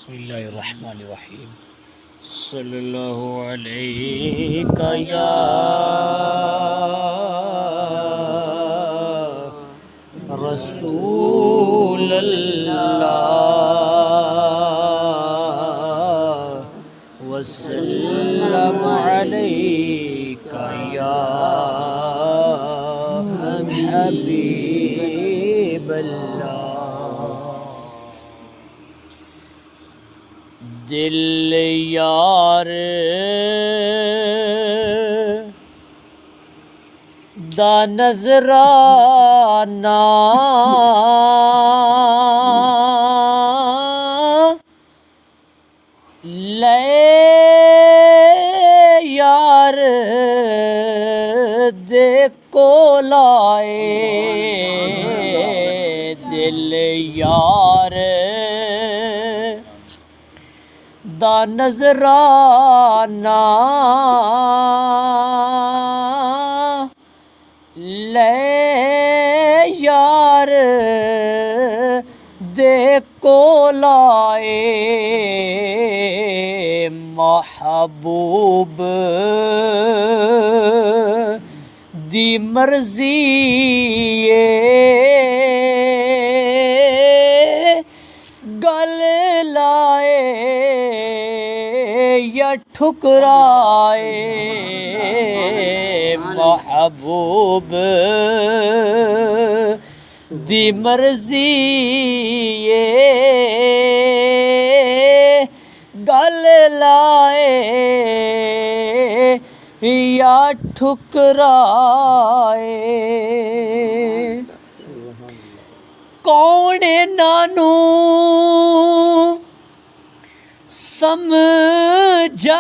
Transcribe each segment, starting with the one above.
बिस्मिल्लाहिर्रहमानिर्रहीम सल्लल्लाहु अलैका या रसूल अल्लाह वसल्लम अलैका या हबीब अल्लाह। दिल यार दा नजराना ले यार दे कोल आए। दिल यार दा नजराना ले यार दे कोल आए। महबूब दी मर्जी गल लाए या ठुकराए। महबूब दी मर्जी गल लाए या ठुकराए। कौन नानू समझाए।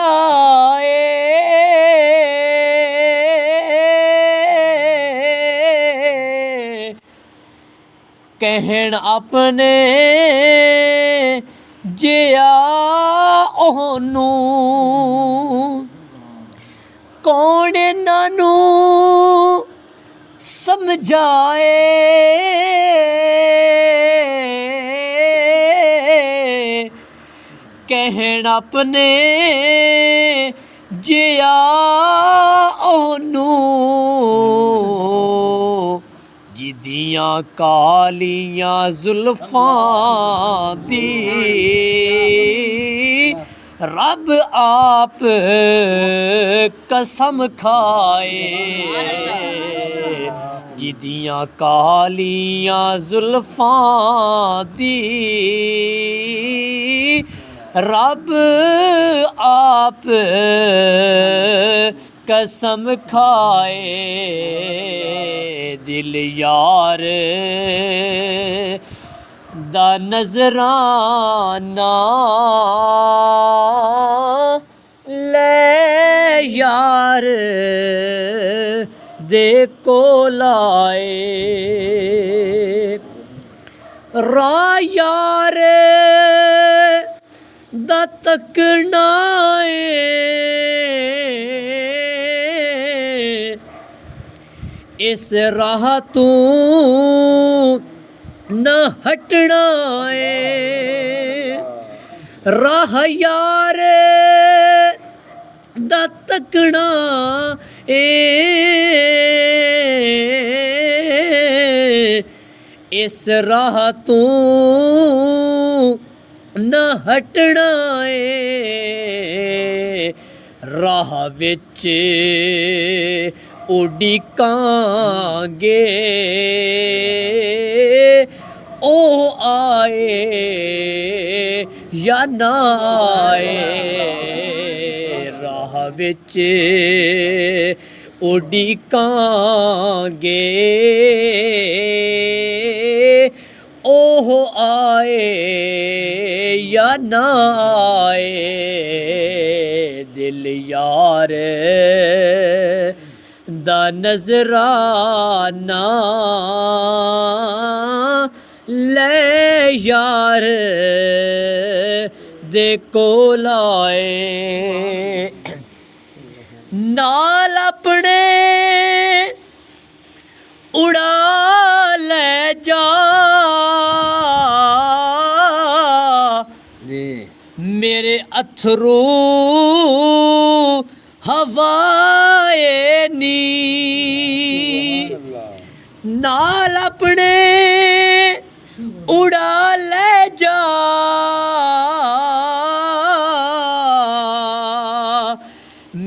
कहन अपने जिया ओनू कौन नानू समझाए। कहन अपने जिया ओनू जिदियां कालियां जुल्फां दी रब आप कसम खाए। जिदियां कालियां जुल्फां दी रब आप कसम खाए। दिल यार दा नजराना ले यार दे कोल आए। रा यार दा तकना इस राह तू न हटना राह यार दा तकना इस राह तू न हटना राह विच उड़िकांगे ओ आए या ना आए। राह विच उड़िकांगे ओह आए या ना आए। दिल यार दा नजराना ले यार दे कोल आए। नाल अपने उड़ा ले जा मेरे अथरू हवाए नी नाल अपने उड़ा ले जा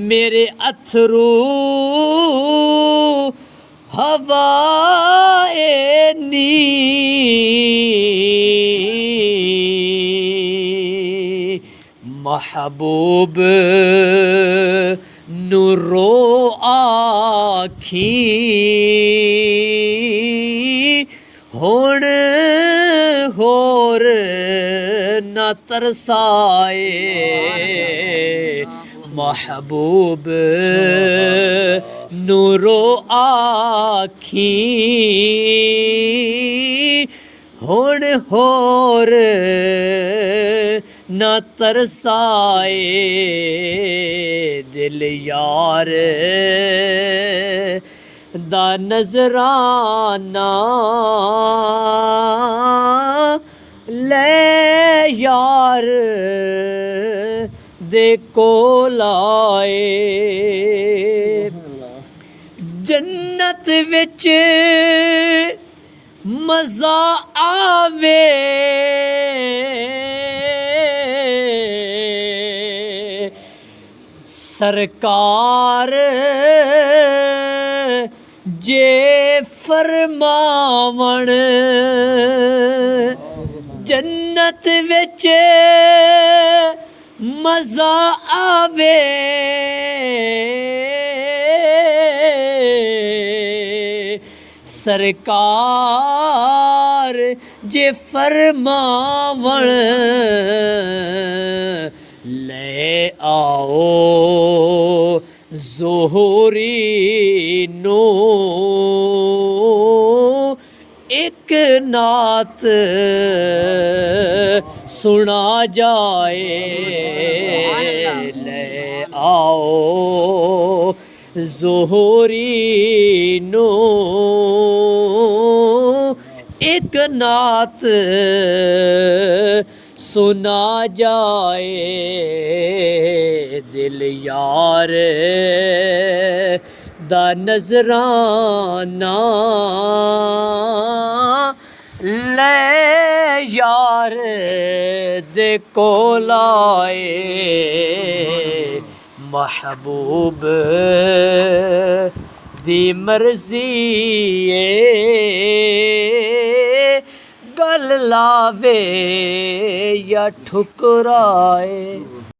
मेरे अथरू हवाए नी महबूब नूरो आखी हुण होर न तरसाए महबूब नूरो आखी हुण होर न तरसाए दिल यार दा नजराना ले यार दे कोल आए जन्नत विच मजा आवे सरकार जे फरमावण जन्नत विच मजा आवे सरकार जे फरमावण ले आओ ज़ोहरी नो एक नात सुना जाए ले आओ ज़ोहरी नो एक नात सुना जाए दिल यार दा नजराना ले यार दे कोल आए महबूब दी मर्जी गल लावे या ठुकराए।